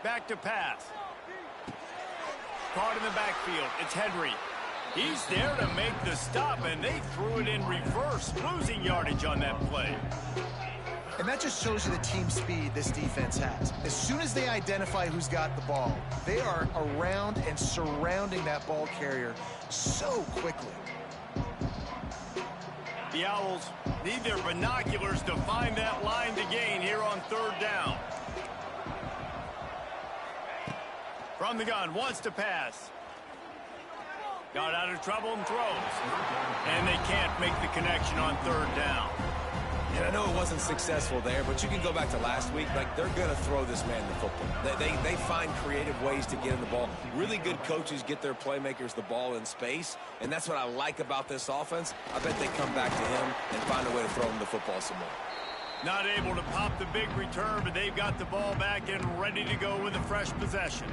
Back to pass. Caught in the backfield. It's Henry. He's there to make the stop, and they threw it in reverse, losing yardage on that play. And that just shows you the team speed this defense has. As soon as they identify who's got the ball, they are around and surrounding that ball carrier so quickly. The Owls need their binoculars to find that line to gain here on third down. From the gun, wants to pass. Got out of trouble and throws. And they can't make the connection on third down. And I know it wasn't successful there, but you can go back to last week. Like, they're going to throw this man the football. They find creative ways to get him the ball. Really good coaches get their playmakers the ball in space, and that's what I like about this offense. I bet they come back to him and find a way to throw him the football some more. Not able to pop the big return, but they've got the ball back and ready to go with a fresh possession.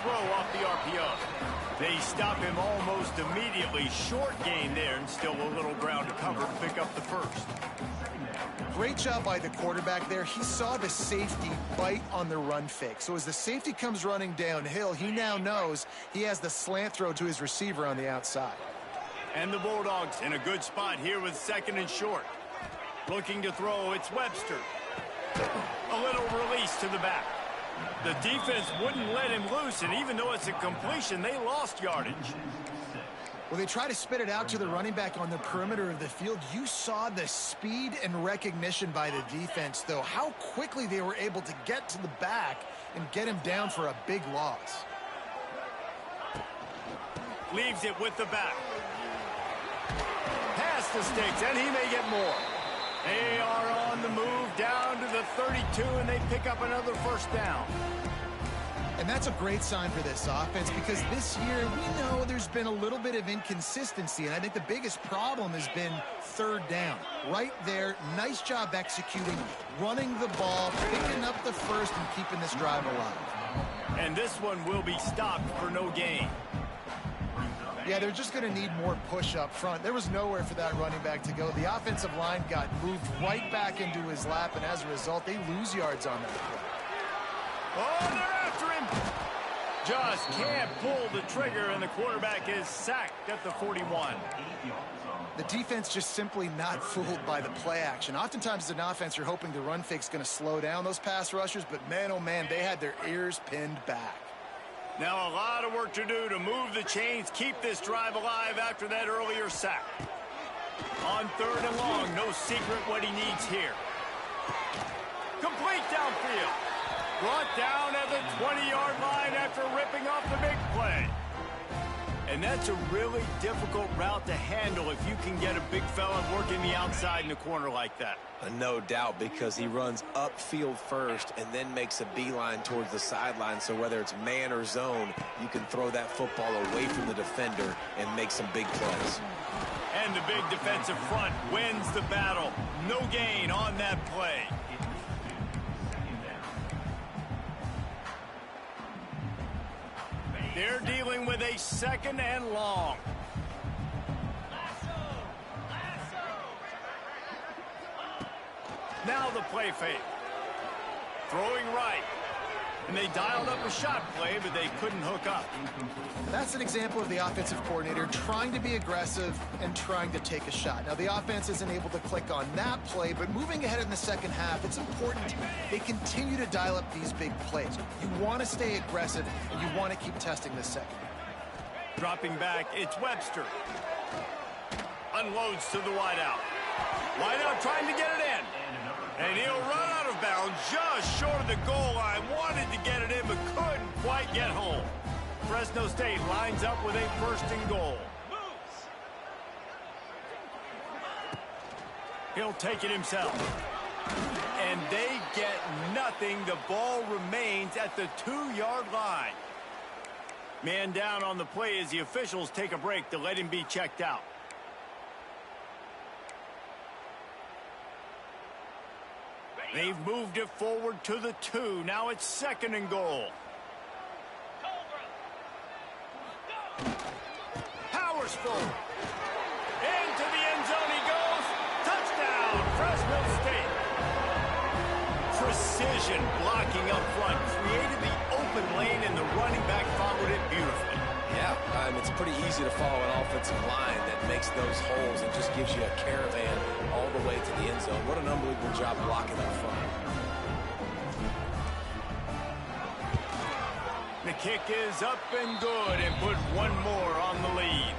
Off the RPO. They stop him almost immediately. Short gain there, and still a little ground to cover to pick up the first. Great job by the quarterback there. He saw the safety bite on the run fake. So as the safety comes running downhill, he now knows he has the slant throw to his receiver on the outside. And the Bulldogs in a good spot here with second and short. Looking to throw, it's Webster. A little release to the back. The defense wouldn't let him loose, and even though it's a completion, they lost yardage. Well, they try to spit it out to the running back on the perimeter of the field. You saw the speed and recognition by the defense, though. How quickly they were able to get to the back and get him down for a big loss. Leaves it with the back. Past the sticks, and he may get more. They are on the move down to the 32, and they pick up another first down. And that's a great sign for this offense, because this year we know there's been a little bit of inconsistency, and I think the biggest problem has been third down. Right there, nice job executing, running the ball, picking up the first, and keeping this drive alive. And this one will be stopped for no gain. Yeah, they're just going to need more push up front. There was nowhere for that running back to go. The offensive line got moved right back into his lap, and as a result, they lose yards on that play. Oh, they're after him. Just can't pull the trigger, and the quarterback is sacked at the 41. The defense just simply not fooled by the play action. Oftentimes as an offense, you're hoping the run fake's going to slow down those pass rushers, but man, oh man, they had their ears pinned back. Now a lot of work to do to move the chains, keep this drive alive after that earlier sack. On third and long, no secret what he needs here. Complete downfield. Brought down at the 20-yard line after ripping off the big play. And that's a really difficult route to handle if you can get a big fella working the outside in the corner like that. No doubt, because he runs upfield first and then makes a beeline towards the sideline. So whether it's man or zone, you can throw that football away from the defender and make some big plays. And the big defensive front wins the battle. No gain on that play. They're dealing with a second and long. Now the play fake. Throwing right. And they dialed up a shot play, but they couldn't hook up. That's an example of the offensive coordinator trying to be aggressive and trying to take a shot. Now, the offense isn't able to click on that play, but moving ahead in the second half, it's important they continue to dial up these big plays. You want to stay aggressive, and you want to keep testing this second. Dropping back, it's Webster. Unloads to the wideout. Wideout trying to get it in. And he'll run out of bounds just short of the goal line. Wanted to get it in, but couldn't quite get home. Fresno State lines up with a first and goal. He'll take it himself. And they get nothing. The ball remains at the 2-yard line. Man down on the play as the officials take a break to let him be checked out. They've moved it forward to the 2. Now it's second and goal. forceful. Into the end zone he goes. Touchdown, Fresno State. Precision blocking up front created the open lane, and the running back followed it beautifully. Yeah, it's pretty easy to follow an offensive line that makes those holes and just gives you a caravan all the way to the end zone. What an unbelievable job blocking up front. The kick is up and good, and put one more on the lead.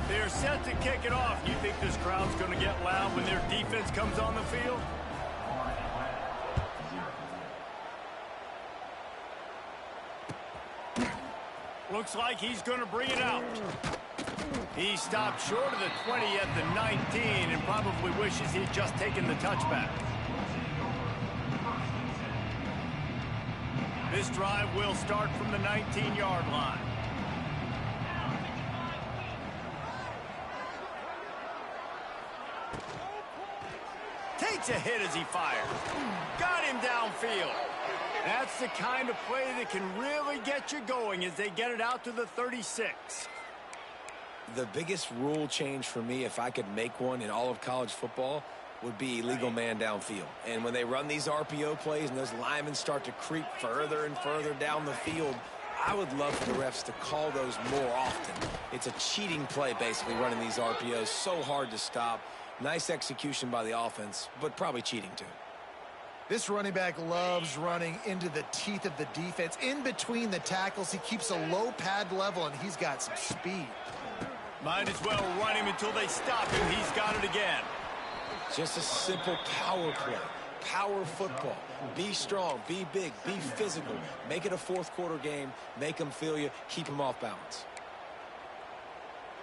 They're set to kick it off. You think this crowd's going to get loud when their defense comes on the field? Looks like he's going to bring it out. He stopped short of the 20 at the 19 and probably wishes he'd just taken the touchback. This drive will start from the 19-yard line. Takes a hit as he fires. Got him downfield. That's the kind of play that can really get you going as they get it out to the 36. The biggest rule change for me, if I could make one in all of college football, would be illegal man downfield. And when they run these RPO plays and those linemen start to creep further and further down the field, I would love for the refs to call those more often. It's a cheating play, basically, running these RPOs. So hard to stop. Nice execution by the offense, but probably cheating too. This running back loves running into the teeth of the defense. In between the tackles, he keeps a low pad level, and he's got some speed. Might as well run him until they stop him. He's got it again. Just a simple power play. Power football. Be strong, be big, be physical. Make it a fourth-quarter game. Make them feel you. Keep them off balance.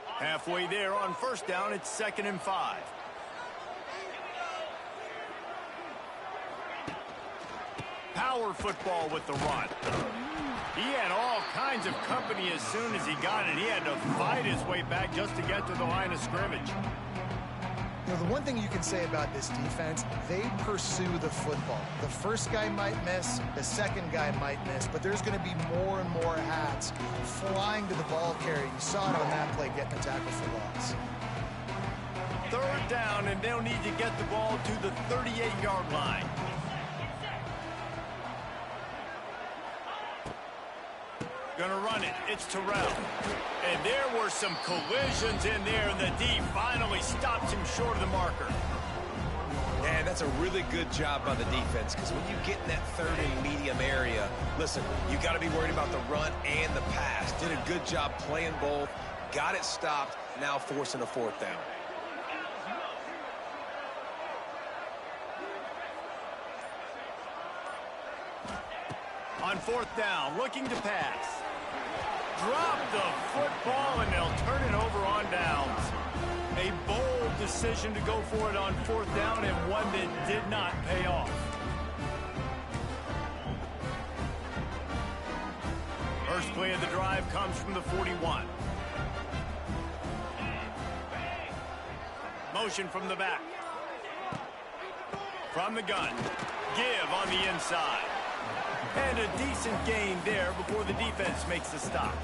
Halfway there on first down, it's 2nd and 5. Power football with the run. He had all kinds of company as soon as he got it. He had to fight his way back just to get to the line of scrimmage. You know, the one thing you can say about this defense, they pursue the football. The first guy might miss, the second guy might miss, but there's going to be more and more hats flying to the ball carrier. You saw it on that play, getting a tackle for loss. 3rd down, and they'll need to get the ball to the 38-yard line. Gonna run it. It's Terrell. And there were some collisions in there, and the D finally stops him short of the marker. Yeah, that's a really good job by the defense, because when you get in that 3rd and medium area, listen, you got to be worried about the run and the pass. Did a good job playing both. Got it stopped. Now forcing a 4th down. On 4th down, looking to pass. Drop the football, and they'll turn it over on downs. A bold decision to go for it on 4th down, and one that did not pay off. First play of the drive comes from the 41. Motion from the back. From the gun. Give on the inside. And a decent gain there before the defense makes the stop.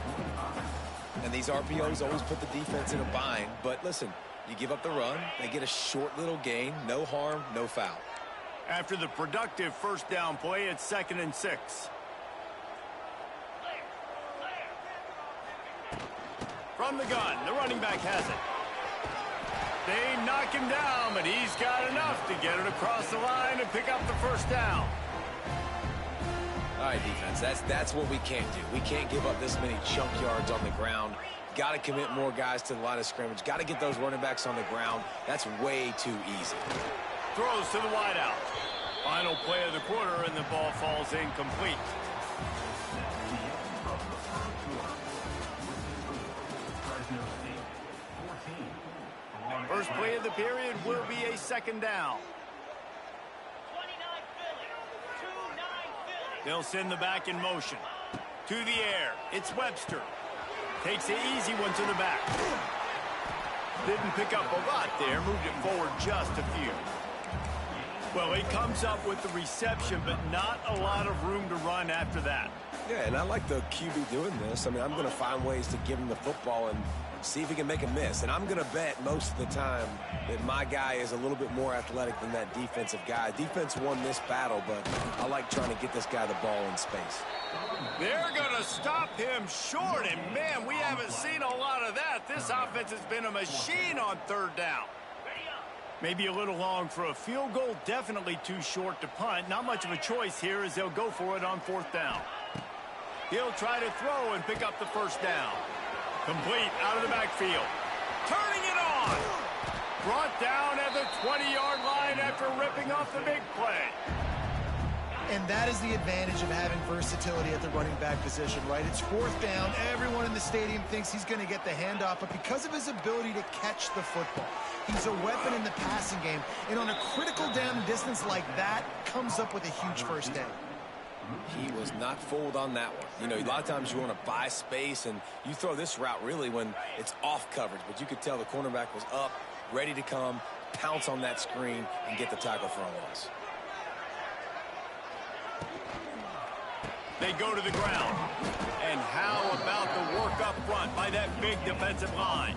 And these RPOs always put the defense in a bind. But listen, you give up the run, they get a short little gain, no harm, no foul. After the productive first down play, it's 2nd and 6. From the gun, the running back has it. They knock him down, but he's got enough to get it across the line and pick up the first down. All right, defense, that's what we can't do. We can't give up this many chunk yards on the ground. Got to commit more guys to the line of scrimmage. Got to get those running backs on the ground. That's way too easy. Throws to the wideout. Final play of the quarter, and the ball falls incomplete. First play of the period will be a 2nd down. They'll send the back in motion. To the air. It's Webster. Takes the easy one to the back. Didn't pick up a lot there. Moved it forward just a few. Well, he comes up with the reception, but not a lot of room to run after that. Yeah, and I like the QB doing this. I mean, I'm going to find ways to give him the football and see if he can make a miss. And I'm going to bet most of the time that my guy is a little bit more athletic than that defensive guy. Defense won this battle, but I like trying to get this guy the ball in space. They're going to stop him short, and man, we haven't seen a lot of that. This offense has been a machine on third down. Maybe a little long for a field goal, definitely too short to punt. Not much of a choice here as they'll go for it on fourth down. He'll try to throw and pick up the first down. Complete out of the backfield. Turning it on. Brought down at the 20-yard line after ripping off the big play. And that is the advantage of having versatility at the running back position, right? It's fourth down. Everyone in the stadium thinks he's going to get the handoff, but because of his ability to catch the football, he's a weapon in the passing game. And on a critical down distance like that, comes up with a huge first down. He was not fooled on that one. You know, a lot of times you want to buy space, and you throw this route really when it's off coverage. But you could tell the cornerback was up, ready to come, pounce on that screen, and get the tackle for a loss. They go to the ground. And how about the work up front by that big defensive line?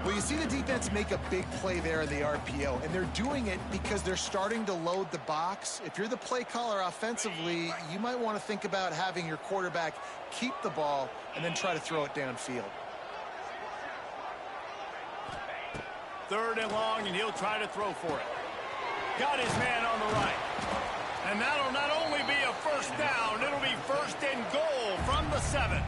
Well, you see the defense make a big play there in the RPO, and they're doing it because they're starting to load the box. If you're the play caller offensively, you might want to think about having your quarterback keep the ball and then try to throw it downfield. Third and long, and he'll try to throw for it. Got his man on the right. And that'll not only be a first down, it'll be first and goal from the 7.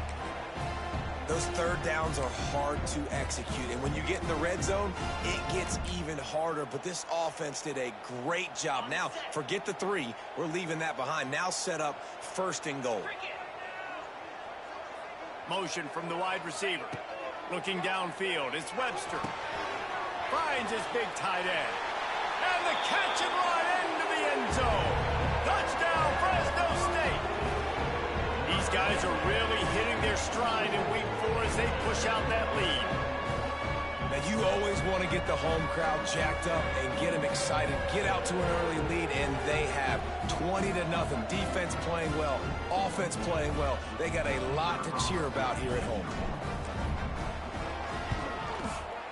Those third downs are hard to execute, and when you get in the red zone, it gets even harder. But this offense did a great job. Now, forget the 3. We're leaving that behind. Now set up first and goal. Motion from the wide receiver. Looking downfield, it's Webster. Finds his big tight end. And the catch and run into the end zone. Touchdown, Fresno State. These guys are really hitting their stride in week 4 as they push out that lead. Now, you always want to get the home crowd jacked up and get them excited. Get out to an early lead, and they have 20-0. Defense playing well, offense playing well. They got a lot to cheer about here at home.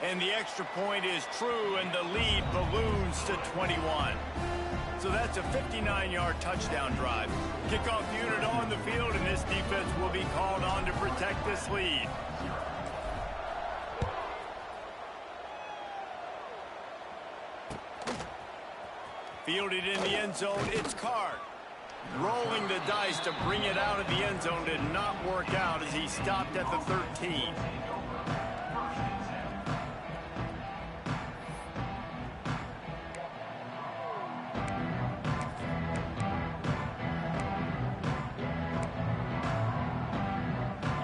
And the extra point is true, and the lead balloons to 21. So that's a 59-yard touchdown drive. Kickoff unit on the field, and this defense will be called on to protect this lead. Fielded in the end zone, it's Card. Rolling the dice to bring it out of the end zone did not work out as he stopped at the 13.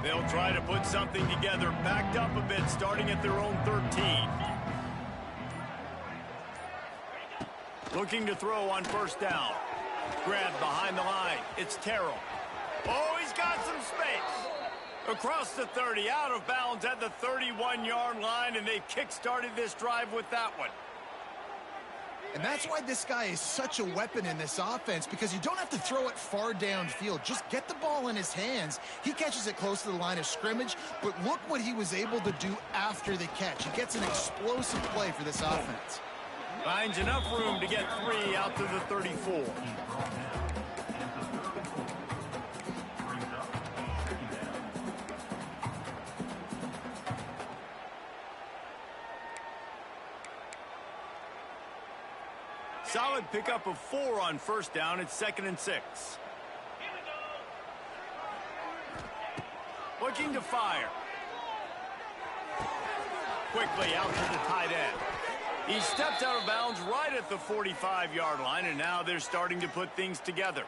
They'll try to put something together, backed up a bit, starting at their own 13. Looking to throw on first down. Grabbed behind the line. It's Terrell. Oh, he's got some space. Across the 30, out of bounds at the 31-yard line, and they kick-started this drive with that one. And that's why this guy is such a weapon in this offense, because you don't have to throw it far downfield. Just get the ball in his hands. He catches it close to the line of scrimmage, but look what he was able to do after the catch. He gets an explosive play for this offense. Finds enough room to get 3 out to the 34. Solid pickup of 4 on first down. It's 2nd and 6. Looking to fire. Quickly out to the tight end. He steps out of bounds right at the 45-yard line, and now they're starting to put things together.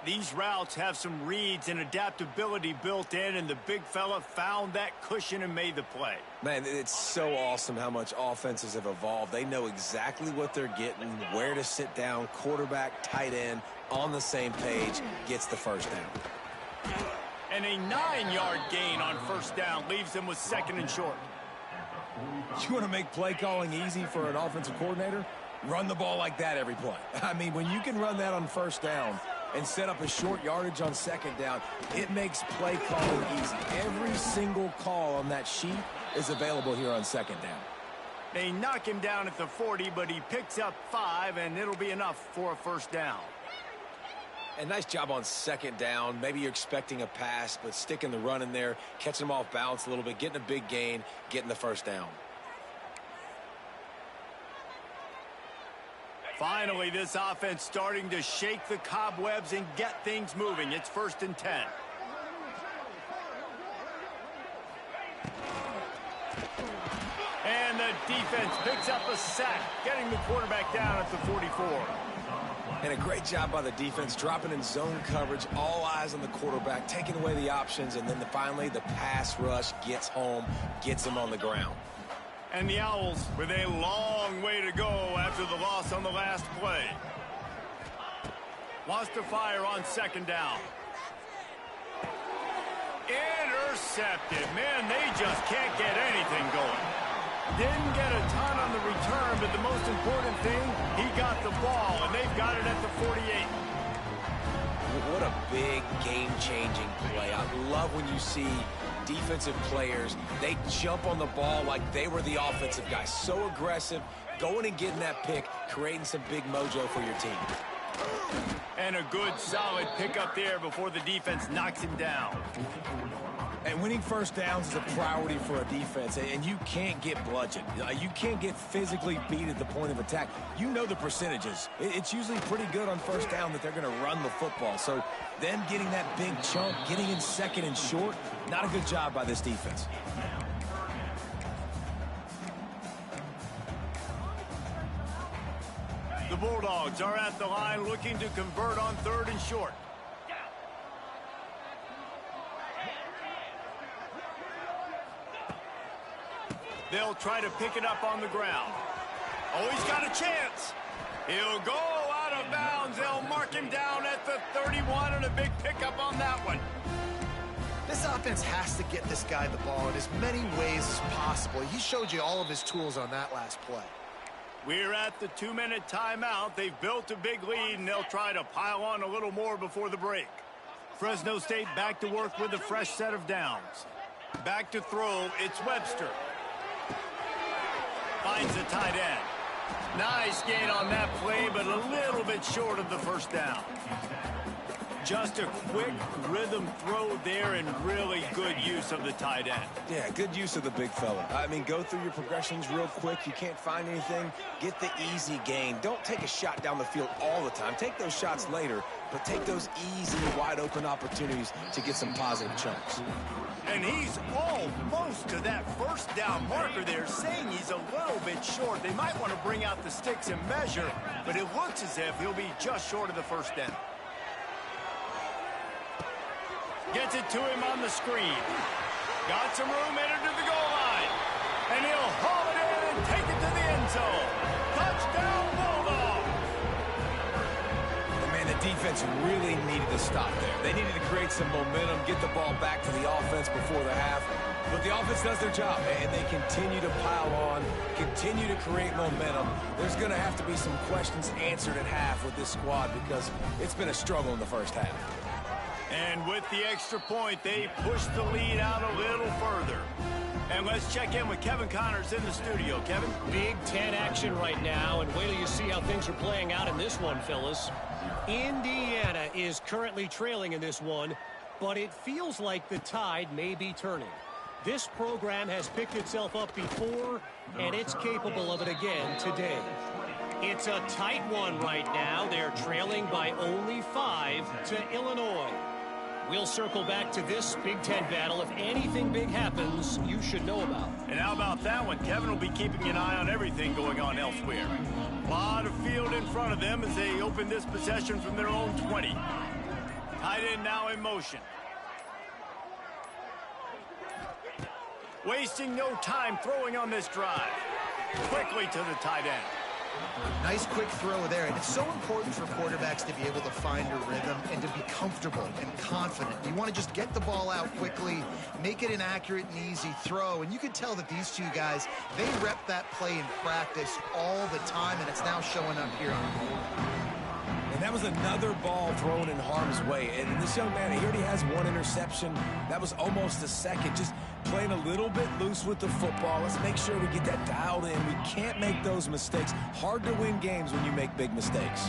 These routes have some reads and adaptability built in, and the big fella found that cushion and made the play. Man, it's so awesome how much offenses have evolved. They know exactly what they're getting, where to sit down, quarterback, tight end, on the same page, gets the first down. And a 9-yard gain on first down leaves them with 2nd and short. You want to make play calling easy for an offensive coordinator? Run the ball like that every play. I mean, when you can run that on first down, and set up a short yardage on second down, it makes play calling easy. Every single call on that sheet is available here on second down. They knock him down at the 40, but he picks up 5, and it'll be enough for a first down. And nice job on second down. Maybe you're expecting a pass, but sticking the run in there, catching them off balance a little bit, getting a big gain, getting the first down. Finally, this offense starting to shake the cobwebs and get things moving. It's 1st and 10. And the defense picks up a sack, getting the quarterback down at the 44. And a great job by the defense, dropping in zone coverage, all eyes on the quarterback, taking away the options, and then finally the pass rush gets home, gets him on the ground. And the Owls with a long way to go after the loss on the last play. Wants to fire on second down. Intercepted. Man, they just can't get anything going. Didn't get a ton on the return, but the most important thing, he got the ball, and they've got it at the 48. What a big game-changing play. I love when you see defensive players, they jump on the ball like they were the offensive guys. So aggressive, going and getting that pick, creating some big mojo for your team. And a good, solid pickup there before the defense knocks him down. And winning first downs is a priority for a defense, and you can't get bludgeoned. You can't get physically beat at the point of attack. You know the percentages. It's usually pretty good on first down that they're going to run the football. So them getting that big chunk, getting in second and short, not a good job by this defense. The Bulldogs are at the line looking to convert on 3rd and short. They'll try to pick it up on the ground. Oh, he's got a chance. He'll go out of bounds. They'll mark him down at the 31, and a big pickup on that one. This offense has to get this guy the ball in as many ways as possible. He showed you all of his tools on that last play. We're at the 2-minute timeout. They've built a big lead, and they'll try to pile on a little more before the break. Fresno State back to work with a fresh set of downs. Back to throw, it's Webster. Finds the tight end. Nice gain on that play, but a little bit short of the first down. Just a quick rhythm throw there and really good use of the tight end. Yeah, good use of the big fella. I mean, go through your progressions real quick. You can't find anything. Get the easy gain. Don't take a shot down the field all the time. Take those shots later, but take those easy, wide-open opportunities to get some positive chunks. And he's almost to that first down marker there, saying he's a little bit short. They might want to bring out the sticks and measure, but it looks as if he'll be just short of the first down. Gets it to him on the screen. Got some room, entered to the goal line. And he'll haul it in and take it to the end zone. Touchdown, Bulldogs! And man, the defense really needed to stop there. They needed to create some momentum, get the ball back to the offense before the half. But the offense does their job, and they continue to pile on, continue to create momentum. There's going to have to be some questions answered at half with this squad because it's been a struggle in the first half. And with the extra point, they push the lead out a little further. And let's check in with Kevin Connors in the studio. Kevin? Big Ten action right now, and wait till you see how things are playing out in this one, Phyllis. Indiana is currently trailing in this one, but it feels like the tide may be turning. This program has picked itself up before, and it's capable of it again today. It's a tight one right now. They're trailing by only 5 to Illinois. We'll circle back to this Big Ten battle. If anything big happens, you should know about. And how about that one? Kevin will be keeping an eye on everything going on elsewhere. A lot of field in front of them as they open this possession from their own 20. Tight end now in motion. Wasting no time throwing on this drive. Quickly to the tight end. Nice quick throw there, and it's so important for quarterbacks to be able to find a rhythm and to be comfortable and confident. You want to just get the ball out quickly, make it an accurate and easy throw, and you can tell that these two guys, they rep that play in practice all the time, and it's now showing up here on the field. And that was another ball thrown in harm's way. And this young man, he already has one interception. That was almost a second. Just playing a little bit loose with the football. Let's make sure we get that dialed in. We can't make those mistakes. Hard to win games when you make big mistakes.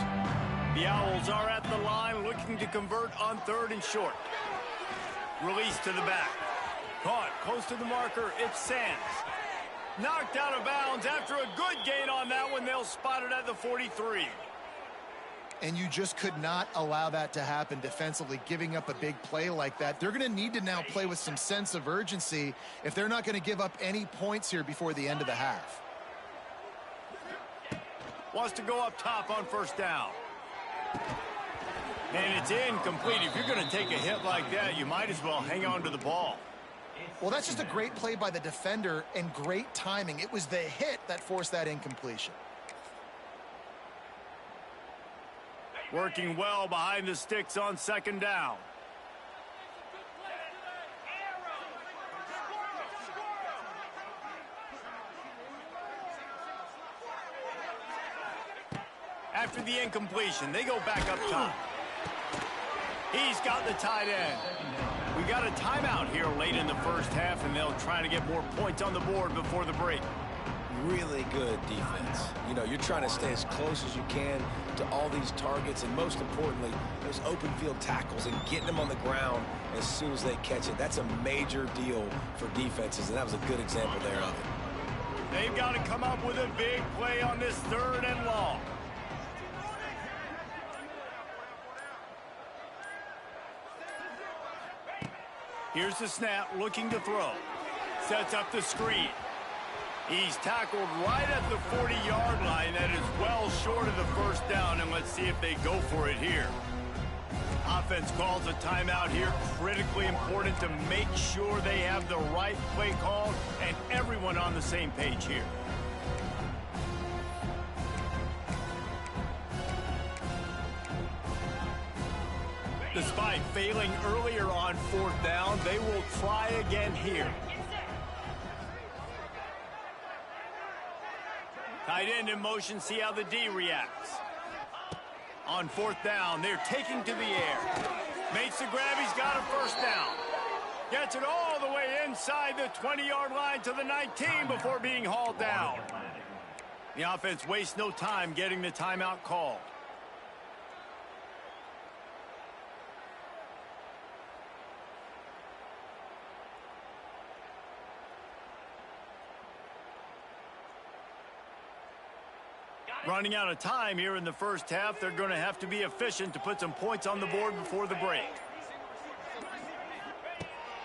The Owls are at the line looking to convert on 3rd and short. Release to the back. Caught close to the marker. It's Sands. Knocked out of bounds after a good gain on that one. They'll spot it at the 43. And you just could not allow that to happen defensively, giving up a big play like that. They're going to need to now play with some sense of urgency if they're not going to give up any points here before the end of the half. Wants to go up top on 1st down. And it's incomplete. If you're going to take a hit like that, you might as well hang on to the ball. Well, that's just a great play by the defender and great timing. It was the hit that forced that incompletion. Working well behind the sticks on 2nd down. After the incompletion, they go back up top. He's got the tight end. We got a timeout here late in the 1st half, and they'll try to get more points on the board before the break. Really good defense. You know, you're trying to stay as close as you can to all these targets, and most importantly, those open field tackles and getting them on the ground as soon as they catch it. That's a major deal for defenses, and that was a good example there of it. They've got to come up with a big play on this 3rd and long. Here's the snap, looking to throw. Sets up the screen. He's tackled right at the 40-yard line. That is well short of the 1st down, and let's see if they go for it here. Offense calls a timeout here. Critically important to make sure they have the right play called and everyone on the same page here. Despite failing earlier on 4th down, they will try again here. Tight end in motion, see how the D reacts. On 4th down, they're taking to the air. Makes the grab, he's got a 1st down. Gets it all the way inside the 20-yard line to the 19 before being hauled down. The offense wastes no time getting the timeout called. Running out of time here in the 1st half. They're going to have to be efficient to put some points on the board before the break.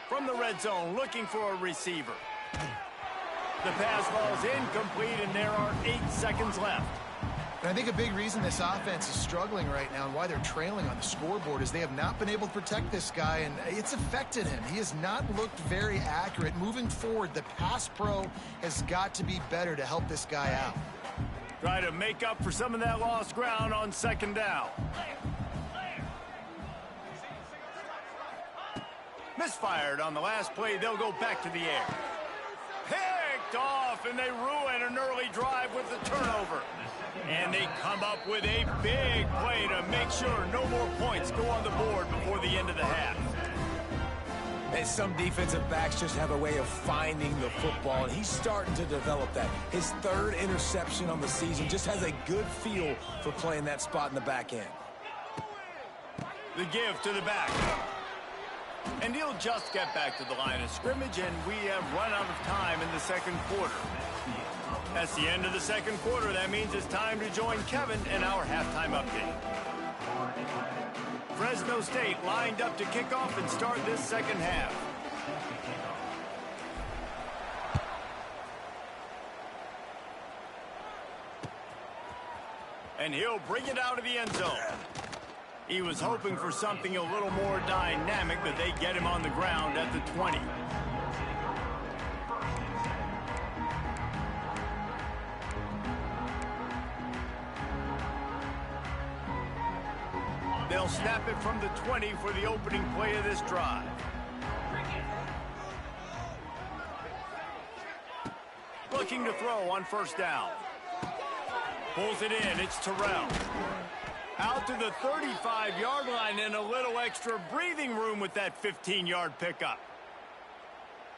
From the red zone, looking for a receiver. The pass ball's incomplete, and there are 8 seconds left. And I think a big reason this offense is struggling right now and why they're trailing on the scoreboard is they have not been able to protect this guy, and it's affected him. He has not looked very accurate. Moving forward, the pass pro has got to be better to help this guy out. Try to make up for some of that lost ground on 2nd down. Misfired on the last play. They'll go back to the air. Picked off, and they ruin an early drive with the turnover. And they come up with a big play to make sure no more points go on the board before the end of the half. And some defensive backs just have a way of finding the football, and he's starting to develop that. His 3rd interception on the season, just has a good feel for playing that spot in the back end. The give to the back. And he'll just get back to the line of scrimmage, and we have run out of time in the 2nd quarter. That's the end of the 2nd quarter. That means it's time to join Kevin in our halftime update. Fresno State lined up to kick off and start this 2nd half. And he'll bring it out of the end zone. He was hoping for something a little more dynamic, but they get him on the ground at the 20. They'll snap it from the 20 for the opening play of this drive. Looking to throw on 1st down. Pulls it in. It's Terrell. Out to the 35-yard line and a little extra breathing room with that 15-yard pickup.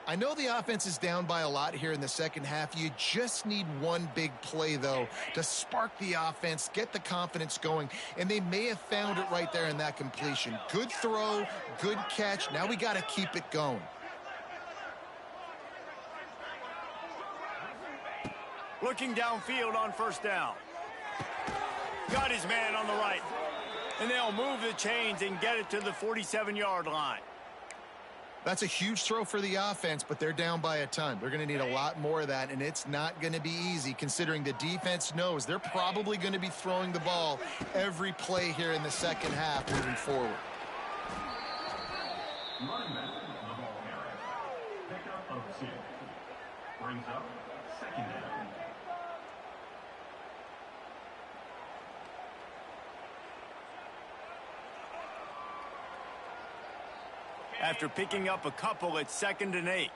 I know the offense is down by a lot here in the second half. You just need one big play, though, to spark the offense, get the confidence going, and they may have found it right there in that completion. Good throw, good catch. Now we got to keep it going. Looking downfield on first down. Got his man on the right. And they'll move the chains and get it to the 47-yard line. That's a huge throw for the offense, but they're down by a ton. They're going to need a lot more of that, and it's not going to be easy considering the defense knows they're probably going to be throwing the ball every play here in the second half moving forward. Running back, the ball carrier. Pickup of 6. Brings up second down. After picking up a couple, it's 2nd and 8.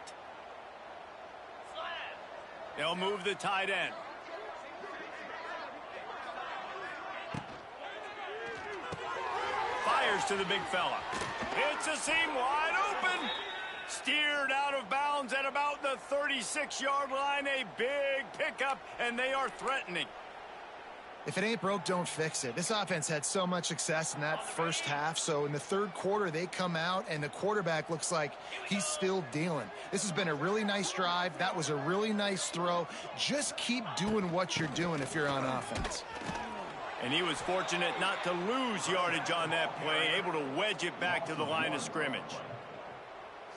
They'll move the tight end. Fires to the big fella. It's a seam wide open. Steered out of bounds at about the 36-yard line. A big pickup, and they are threatening. If it ain't broke, don't fix it. This offense had so much success in that first half, so in the third quarter, they come out, and the quarterback looks like he's still dealing. This has been a really nice drive. That was a really nice throw. Just keep doing what you're doing if you're on offense. And he was fortunate not to lose yardage on that play, able to wedge it back to the line of scrimmage.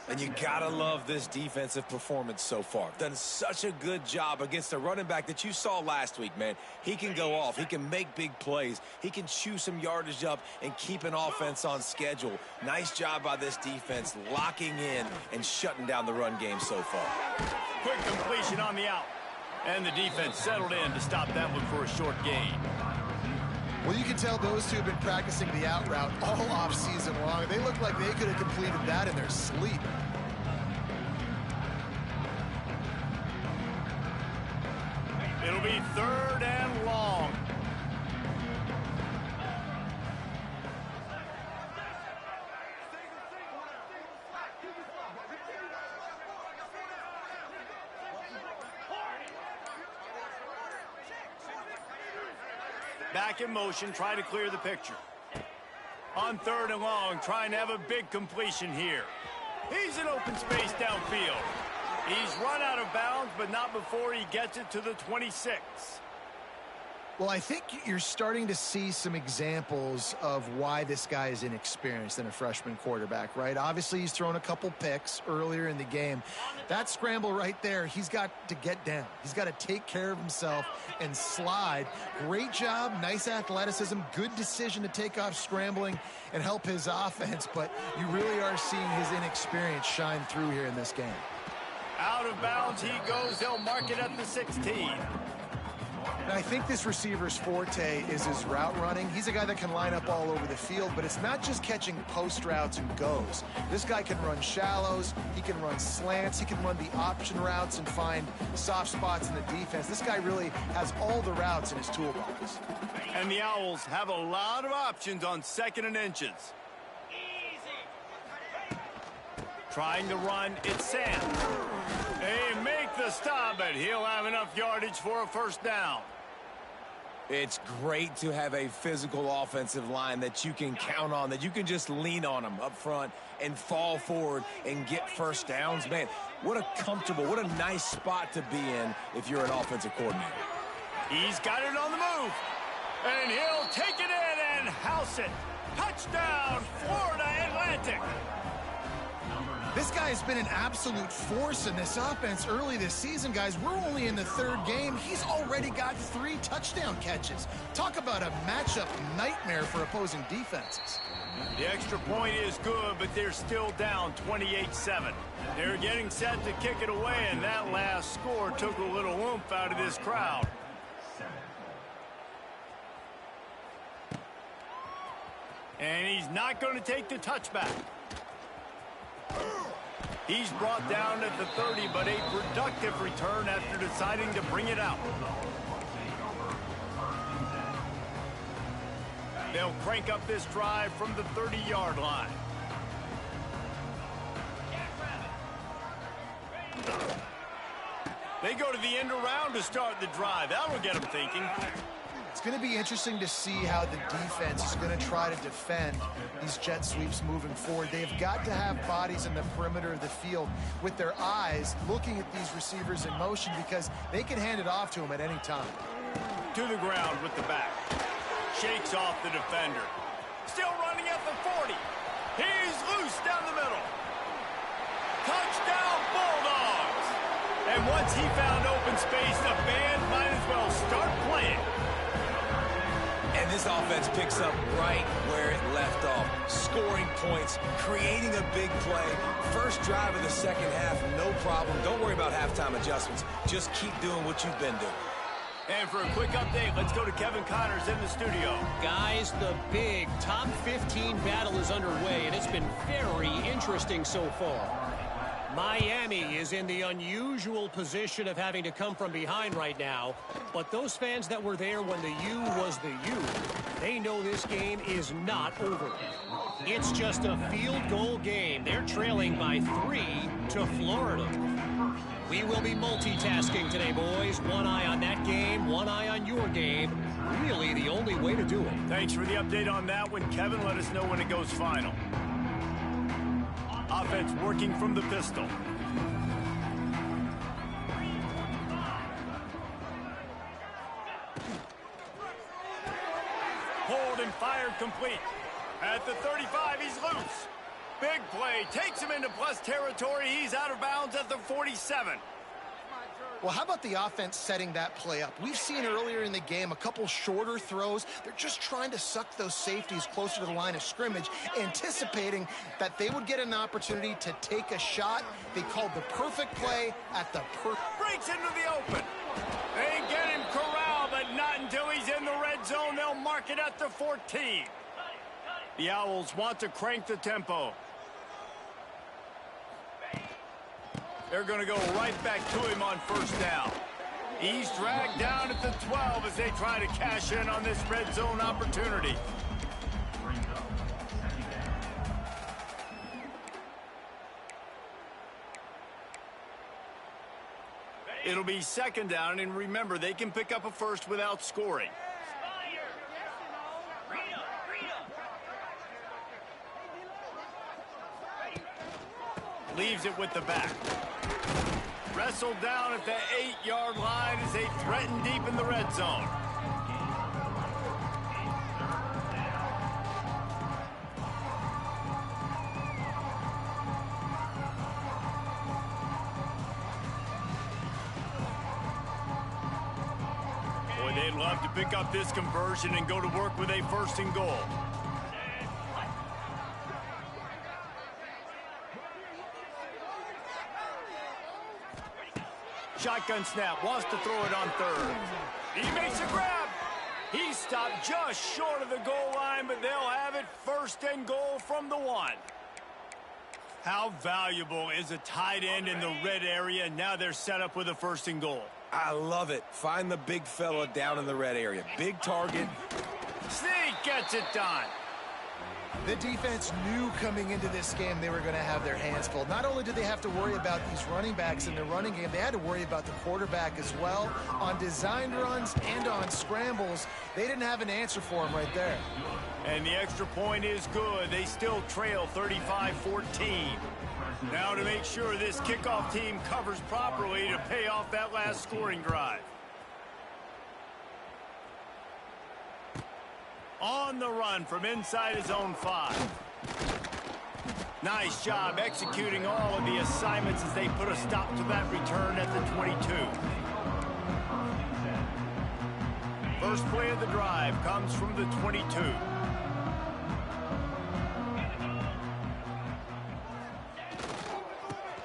And you gotta love this defensive performance so far. Done such a good job against a running back that you saw last week, man. He can go off. He can make big plays. He can chew some yardage up and keep an offense on schedule. Nice job by this defense locking in and shutting down the run game so far. Quick completion on the out. And the defense settled in to stop that one for a short gain. Well, you can tell those two have been practicing the out route all offseason long. They look like they could have completed that in their sleep. It'll be 3rd and long. Back in motion, try to clear the picture. On 3rd and long, trying to have a big completion here. He's in open space downfield. He's run out of bounds, but not before he gets it to the 26. Well, I think you're starting to see some examples of why this guy is inexperienced in a freshman quarterback, right? Obviously, he's thrown a couple picks earlier in the game. That scramble right there, he's got to get down. He's got to take care of himself and slide. Great job, nice athleticism, good decision to take off scrambling and help his offense, but you really are seeing his inexperience shine through here in this game. Out of bounds he goes. They'll mark it at the 16. And I think this receiver's forte is his route running. He's a guy that can line up all over the field, but it's not just catching post routes and goes. This guy can run shallows, he can run slants, he can run the option routes and find soft spots in the defense. This guy really has all the routes in his toolbox. And the Owls have a lot of options on 2nd and inches. Trying to run, it's Sam. They make the stop, but he'll have enough yardage for a first down. It's great to have a physical offensive line that you can count on, that you can just lean on them up front and fall forward and get first downs. Man, what a comfortable, what a nice spot to be in if you're an offensive coordinator. He's got it on the move, and he'll take it in and house it. Touchdown, Florida Atlantic. This guy has been an absolute force in this offense early this season, guys. We're only in the 3rd game. He's already got 3 touchdown catches. Talk about a matchup nightmare for opposing defenses. The extra point is good, but they're still down 28-7. They're getting set to kick it away, and that last score took a little oomph out of this crowd. And he's not going to take the touchback. He's brought down at the 30, but a productive return after deciding to bring it out. They'll crank up this drive from the 30-yard line. They go to the end around to start the drive. That'll get them thinking. It's going to be interesting to see how the defense is going to try to defend these jet sweeps moving forward. They've got to have bodies in the perimeter of the field with their eyes looking at these receivers in motion because they can hand it off to them at any time. To the ground with the back. Shakes off the defender. Still running at the 40. He's loose down the middle. Touchdown, Bulldogs! And once he found open space, the band might as well start playing. And this offense picks up right where it left off. Scoring points, creating a big play. First drive of the second half, no problem. Don't worry about halftime adjustments. Just keep doing what you've been doing. And for a quick update, let's go to Kevin Connors in the studio. Guys, the big top 15 battle is underway, and it's been very interesting so far. Miami is in the unusual position of having to come from behind right now, but those fans that were there when the U was the U, they know this game is not over. It's just a field goal game. They're trailing by 3 to Florida. We will be multitasking today, boys. One eye on that game, one eye on your game. Really the only way to do it. Thanks for the update on that one, Kevin. Let us know when it goes final. Offense working from the pistol. Hold and fired complete. At the 35, he's loose. Big play, takes him into plus territory. He's out of bounds at the 47. Well, how about the offense setting that play up? We've seen earlier in the game a couple shorter throws. They're just trying to suck those safeties closer to the line of scrimmage, anticipating that they would get an opportunity to take a shot. They called the perfect play at the breaks into the open. They get him corralled, but not until he's in the red zone. They'll mark it at the 14. The Owls want to crank the tempo. They're going to go right back to him on first down. He's dragged down at the 12 as they try to cash in on this red zone opportunity. It'll be second down, and remember, they can pick up a first without scoring. Leaves it with the back. Wrestled down at the 8-yard line as they threaten deep in the red zone. Boy, they'd love to pick up this conversion and go to work with a first and goal. Shotgun snap, wants to throw it on third. He makes a grab. He stopped just short of the goal line, but they'll have it first and goal from the 1. How valuable is a tight end in the red area? Now they're set up with a first and goal. I love it. Find the big fella down in the red area. Big target. Sneak gets it done. The defense knew coming into this game they were going to have their hands full. Not only did they have to worry about these running backs in the running game, they had to worry about the quarterback as well. On designed runs and on scrambles, they didn't have an answer for him right there. And the extra point is good. They still trail 35-14. Now to make sure this kickoff team covers properly to pay off that last scoring drive. On the run from inside his own 5. Nice job executing all of the assignments as they put a stop to that return at the 22. First play of the drive comes from the 22.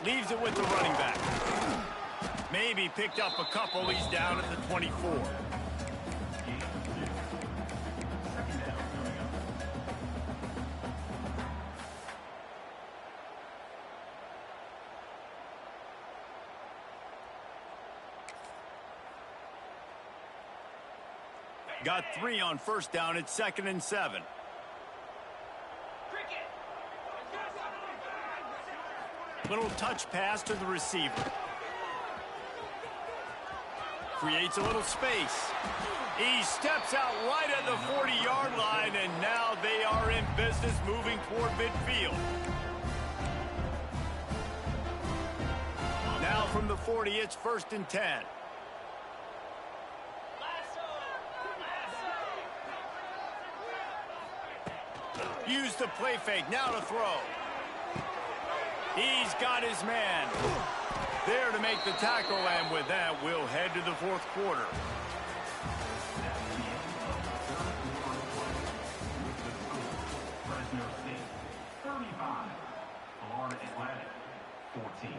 Leaves it with the running back. Maybe picked up a couple. He's down at the 24. Got 3 on first down. It's 2nd and 7. Little touch pass to the receiver. Creates a little space. He steps out right at the 40-yard line, and now they are in business moving toward midfield. Now from the 40, it's 1st and 10. Use the play fake, now to throw. He's got his man. There to make the tackle, and with that, we'll head to the 4th quarter. Fresno State, 35. Florida Atlantic, 14.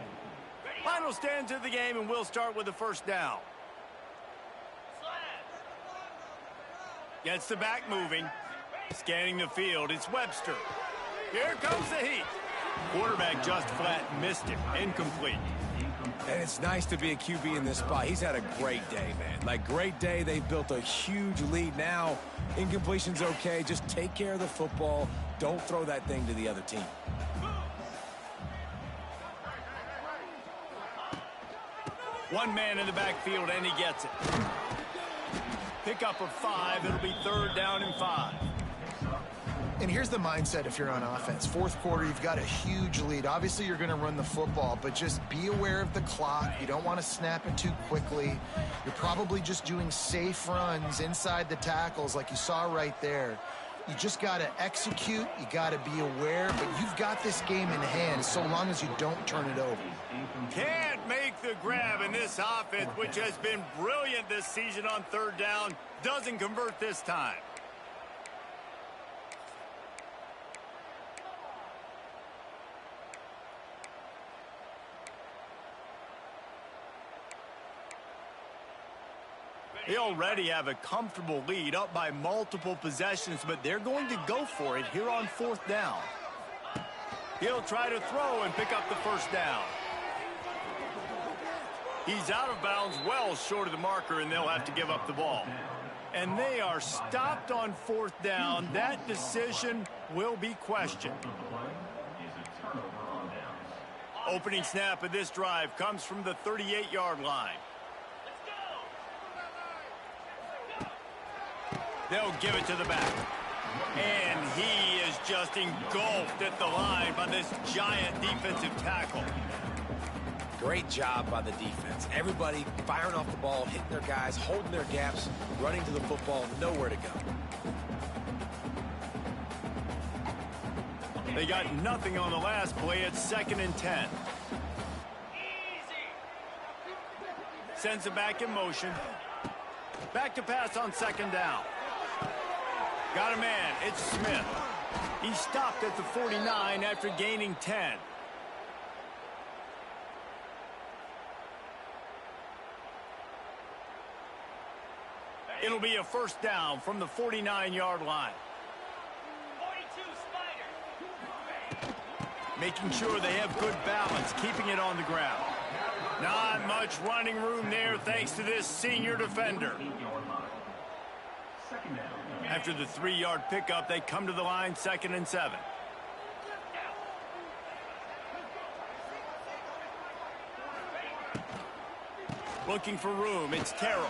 Final stands of the game, and we'll start with the 1st down. Gets the back moving. Scanning the field, it's Webster. Here comes the heat. Quarterback just flat missed him. Incomplete. And it's nice to be a QB in this spot. He's had a great day, man. Like, great day. They've built a huge lead now. Incompletion's okay. Just take care of the football. Don't throw that thing to the other team. One man in the backfield, and he gets it. Pickup of 5. It'll be 3rd down and 5. And here's the mindset if you're on offense. 4th quarter, you've got a huge lead. Obviously, you're going to run the football, but just be aware of the clock. You don't want to snap it too quickly. You're probably just doing safe runs inside the tackles like you saw right there. You just got to execute. You got to be aware, but you've got this game in hand so long as you don't turn it over. Can't make the grab, in this offense, which has been brilliant this season on 3rd down, doesn't convert this time. They already have a comfortable lead, up by multiple possessions, but they're going to go for it here on 4th down. He'll try to throw and pick up the 1st down. He's out of bounds, well short of the marker, and they'll have to give up the ball. And they are stopped on 4th down. That decision will be questioned. Opening snap of this drive comes from the 38-yard line. They'll give it to the back. And he is just engulfed at the line by this giant defensive tackle. Great job by the defense. Everybody firing off the ball, hitting their guys, holding their gaps, running to the football, nowhere to go. They got nothing on the last play. It's 2nd and 10. Sends it back in motion. Back to pass on 2nd down. Got a man. It's Smith. He stopped at the 49 after gaining 10. It'll be a 1st down from the 49-yard line. 42 Spider. Making sure they have good balance, keeping it on the ground. Not much running room there thanks to this senior defender. After the 3-yard pickup, they come to the line, 2nd and 7. Looking for room, it's Terrell.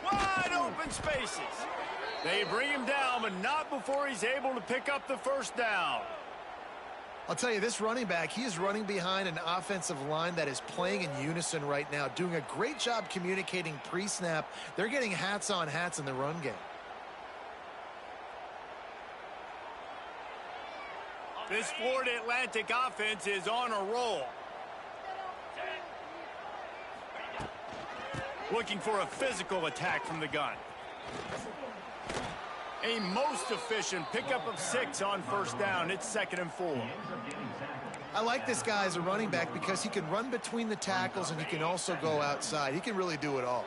Wide open spaces. They bring him down, but not before he's able to pick up the 1st down. I'll tell you, this running back, he is running behind an offensive line that is playing in unison right now, doing a great job communicating pre-snap. They're getting hats on hats in the run game. This Florida Atlantic offense is on a roll. Looking for a physical attack from the gun. A most efficient pickup of 6 on 1st down. It's 2nd and 4. I like this guy as a running back because he can run between the tackles and he can also go outside. He can really do it all.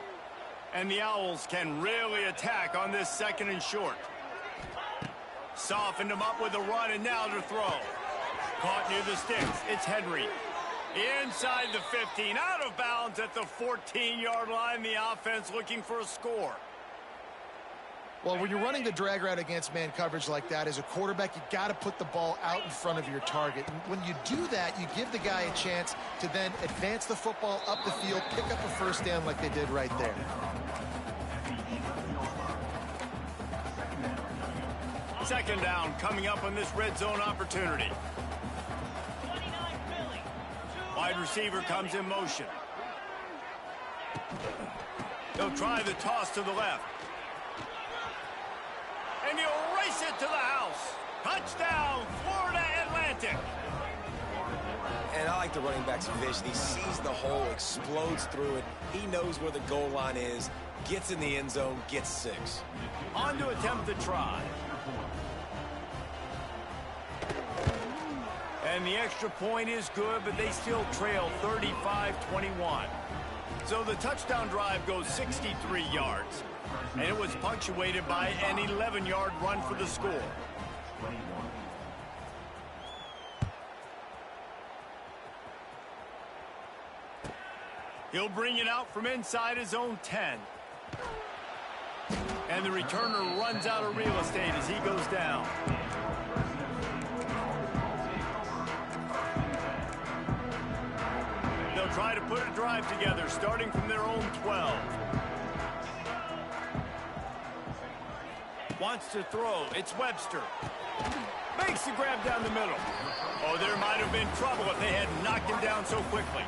And the Owls can really attack on this 2nd and short. Softened him up with a run, and now to throw. Caught near the sticks. It's Henry. Inside the 15, out of bounds at the 14-yard line. The offense looking for a score. Well, when you're running the drag route against man coverage like that, as a quarterback, you got to put the ball out in front of your target. And when you do that, you give the guy a chance to then advance the football up the field, pick up a first down like they did right there. Second down coming up on this red zone opportunity. Wide receiver comes in motion. He'll try the toss to the left. And he'll race it to the house. Touchdown, Florida Atlantic. And I like the running back's vision. He sees the hole, explodes through it. He knows where the goal line is, gets in the end zone, gets 6. On to attempt the try. And the extra point is good, but they still trail 35-21. So the touchdown drive goes 63 yards. And it was punctuated by an 11-yard run for the score. He'll bring it out from inside his own 10. And the returner runs out of real estate as he goes down. They'll try to put a drive together, starting from their own 12. Wants to throw. It's Webster. Makes the grab down the middle. Oh, there might have been trouble if they had knocked him down so quickly.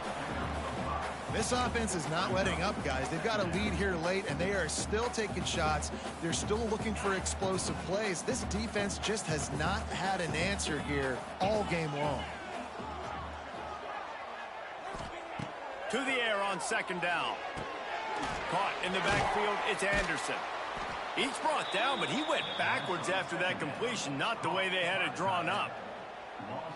This offense is not letting up, guys. They've got a lead here late, and they are still taking shots. They're still looking for explosive plays. This defense just has not had an answer here all game long. To the air on second down. Caught in the backfield, it's Anderson. He's brought down, but he went backwards after that completion, not the way they had it drawn up.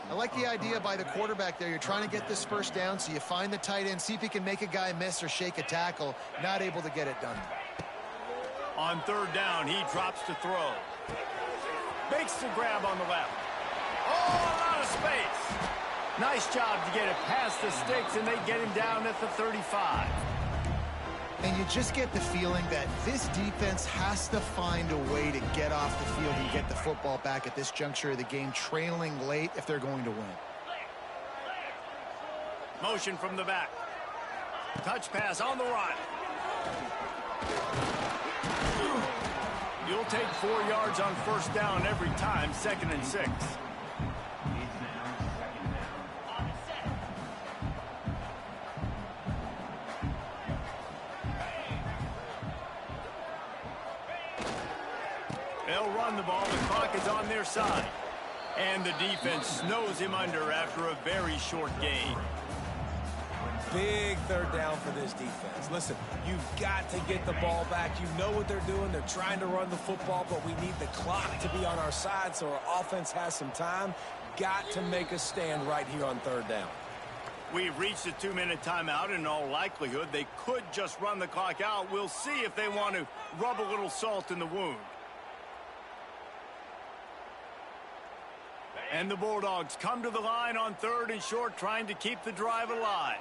I like the idea by the quarterback there. You're trying to get this first down, so you find the tight end, see if he can make a guy miss or shake a tackle. Not able to get it done. On third down, he drops to throw. Makes the grab on the left. Oh, a lot of space. Nice job to get it past the sticks, and they get him down at the 35. And you just get the feeling that this defense has to find a way to get off the field and get the football back at this juncture of the game, trailing late if they're going to win. Motion from the back. Touch pass on the run. You'll take 4 yards on first down every time, 2nd and 6. They'll run the ball. The clock is on their side. And the defense snows him under after a very short gain. Big third down for this defense. Listen, you've got to get the ball back. You know what they're doing. They're trying to run the football, but we need the clock to be on our side so our offense has some time. Got to make a stand right here on third down. We've reached a 2-minute timeout, and in all likelihood, they could just run the clock out. We'll see if they want to rub a little salt in the wound. And the Bulldogs come to the line on 3rd and short, trying to keep the drive alive.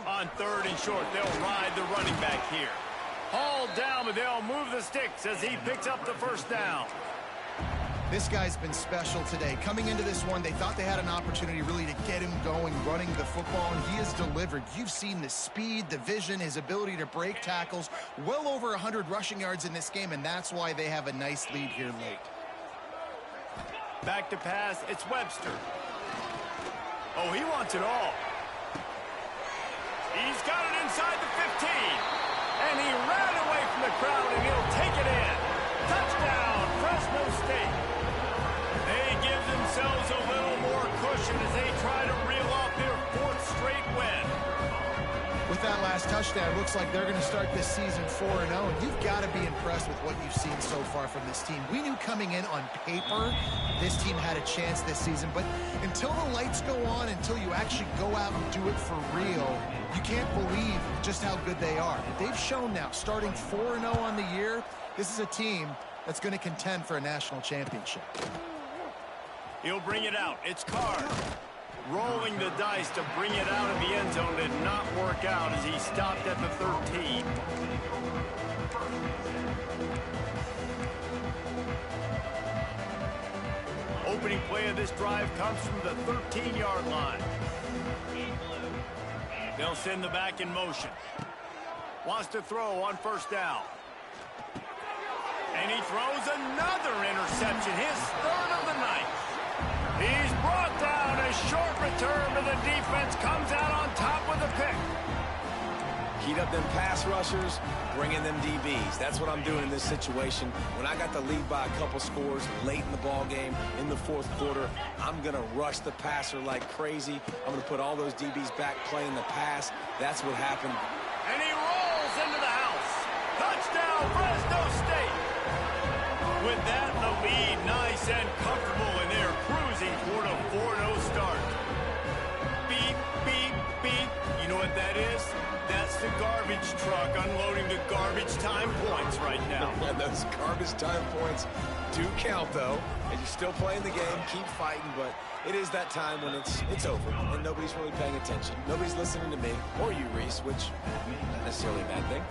On 3rd and short, they'll ride the running back here. Hauled down, but they'll move the sticks as he picks up the first down. This guy's been special today. Coming into this one, they thought they had an opportunity really to get him going, running the football, and he has delivered. You've seen the speed, the vision, his ability to break tackles. Well over 100 rushing yards in this game, and that's why they have a nice lead here late. Back to pass, it's Webster. Oh, he wants it all. He's got it inside the 15. And he ran away from the crowd, and he'll take it in. Touchdown, Fresno State. They give themselves a little more cushion as they try to reel off their 4th straight win. With that last touchdown, it looks like they're going to start this season 4-0, and you've got to be impressed with what you've seen so far from this team. We knew coming in on paper this team had a chance this season, but until the lights go on, until you actually go out and do it for real, you can't believe just how good they are. But they've shown now, starting 4-0 on the year, this is a team that's going to contend for a national championship. He'll bring it out. It's Carr. Rolling the dice to bring it out of the end zone did not work out as he stopped at the 13. Opening play of this drive comes from the 13-yard line. They'll send the back in motion. Wants to throw on first down. And he throws another interception, his third of the night. He's brought down. A short return, but the defense comes out on top with a pick. Heat up them pass rushers, bring in them DBs. That's what I'm doing in this situation. When I got the lead by a couple scores late in the ball game, in the fourth quarter, I'm going to rush the passer like crazy. I'm going to put all those DBs back playing the pass. That's what happened. And he rolls into the house. Touchdown, Fresno State. With that in the lead, nice and comfortable, and they're cruising toward a 4-0 start. Beep, beep, beep. You know what that is? That's the garbage truck unloading the garbage time points right now. And those garbage time points do count, though. And you're still playing the game, keep fighting, but it is that time when it's over and nobody's really paying attention. Nobody's listening to me or you, Reese, which not necessarily a bad thing.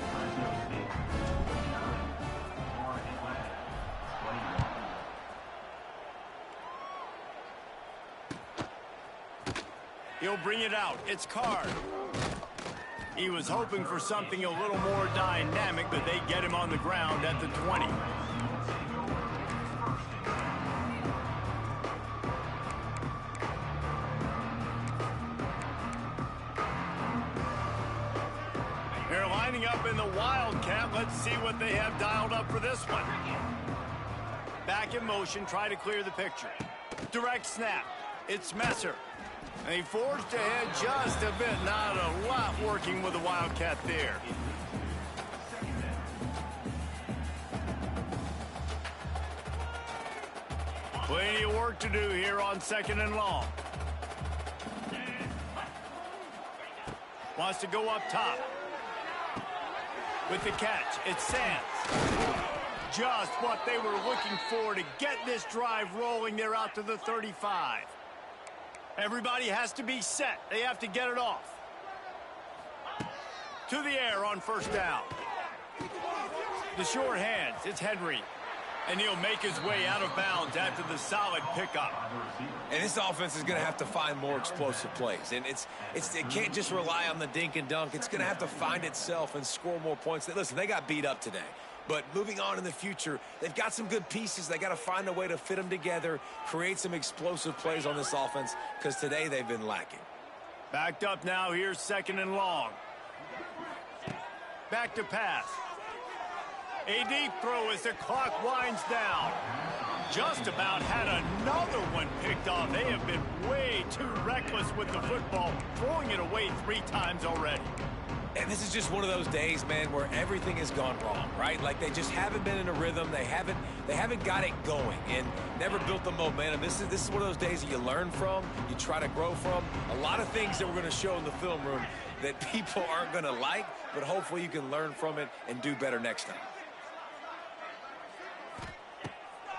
He'll bring it out. It's Card. He was hoping for something a little more dynamic, but they get him on the ground at the 20. They're lining up in the Wildcat. Let's see what they have dialed up for this one. Back in motion, try to clear the picture. Direct snap. It's Messer. And he forged ahead just a bit. Not a lot working with the Wildcat there. Plenty of work to do here on 2nd and long. Wants to go up top. With the catch, it's Sands. Just what they were looking for to get this drive rolling. They're out to the 35. Everybody has to be set. They have to get it off. To the air on first down. The short hands, it's Henry. And he'll make his way out of bounds after the solid pickup. And this offense is going to have to find more explosive plays. And it can't just rely on the dink and dunk. It's going to have to find itself and score more points. Listen, they got beat up today. But moving on in the future, they've got some good pieces. They got to find a way to fit them together, create some explosive plays on this offense, because today they've been lacking. Backed up now, here's 2nd and long. Back to pass. A deep throw as the clock winds down. Just about had another one picked off. They have been way too reckless with the football, throwing it away 3 times already. And this is just one of those days, man, where everything has gone wrong, right? Like they just haven't been in a rhythm. They haven't got it going and never built the momentum. This is one of those days that you learn from, you try to grow from. A lot of things that we're going to show in the film room that people aren't going to like, but hopefully you can learn from it and do better next time.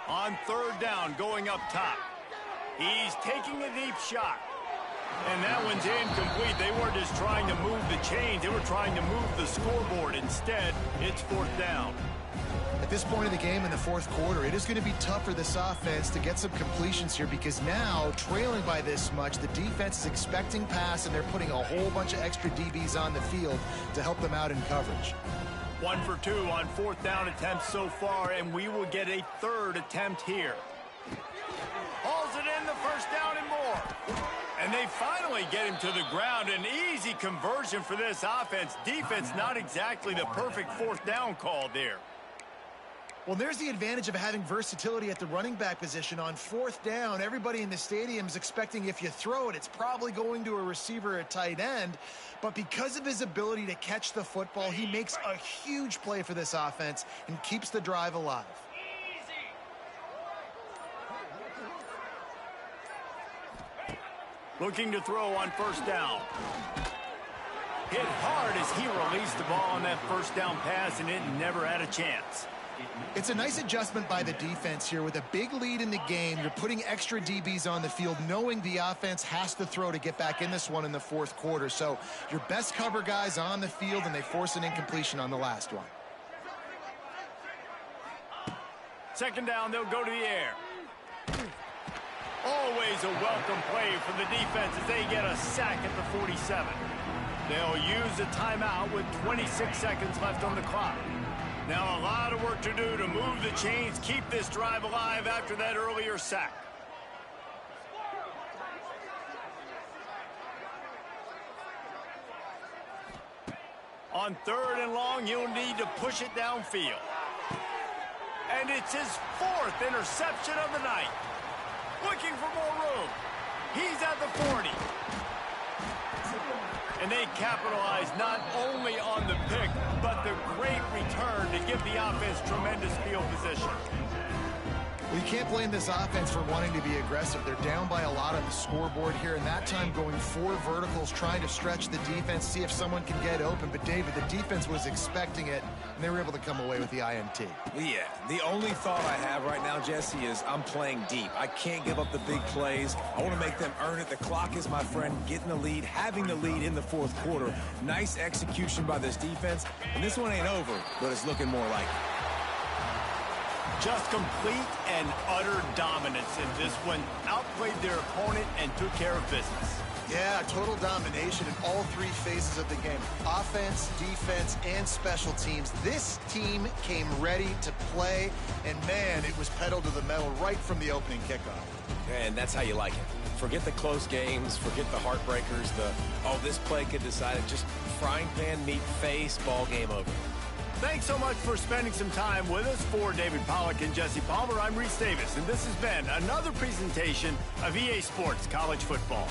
On 3rd down, going up top. He's taking a deep shot. And that one's incomplete. They weren't just trying to move the chains. They were trying to move the scoreboard. Instead, it's 4th down. At this point of the game in the fourth quarter, it is going to be tough for this offense to get some completions here because now, trailing by this much, the defense is expecting pass, and they're putting a whole bunch of extra DBs on the field to help them out in coverage. 1 for 2 on 4th down attempts so far, and we will get a 3rd attempt here. Hauls it in, the first down and more. And they finally get him to the ground. An easy conversion for this offense. Defense not exactly the perfect 4th down call there. Well, there's the advantage of having versatility at the running back position. On 4th down, everybody in the stadium is expecting if you throw it, it's probably going to a receiver or tight end. But because of his ability to catch the football, he makes a huge play for this offense and keeps the drive alive. Looking to throw on first down. Hit hard as he released the ball on that first down pass, and it never had a chance. It's a nice adjustment by the defense here. With a big lead in the game, you're putting extra DBs on the field, knowing the offense has to throw to get back in this one in the fourth quarter. So your best cover guys on the field, and they force an incompletion on the last one. Second down, they'll go to the air. Always a welcome play for the defense as they get a sack at the 47. They'll use a timeout with 26 seconds left on the clock. Now a lot of work to do to move the chains, keep this drive alive after that earlier sack. On third and long, you'll need to push it downfield. And it's his fourth interception of the night. Looking for more room. He's at the 40. And they capitalize not only on the pick, but the great return to give the offense tremendous field position. Well, you can't blame this offense for wanting to be aggressive. They're down by a lot on the scoreboard here, and that time going 4 verticals, trying to stretch the defense, see if someone can get open. But, David, the defense was expecting it, and they were able to come away with the INT. Yeah, the only thought I have right now, Jesse, is I'm playing deep. I can't give up the big plays. I want to make them earn it. The clock is my friend. Getting the lead, having the lead in the fourth quarter. Nice execution by this defense. And this one ain't over, but it's looking more like it. Just complete and utter dominance in this one. Outplayed their opponent and took care of business. Yeah, total domination in all 3 phases of the game. Offense, defense, and special teams. This team came ready to play, and, man, it was pedal to the metal right from the opening kickoff. And that's how you like it. Forget the close games, forget the heartbreakers, this play could decide it. Just frying pan, meat face, ball game over. Thanks so much for spending some time with us. For David Pollack and Jesse Palmer, I'm Reese Davis, and this has been another presentation of EA Sports College Football.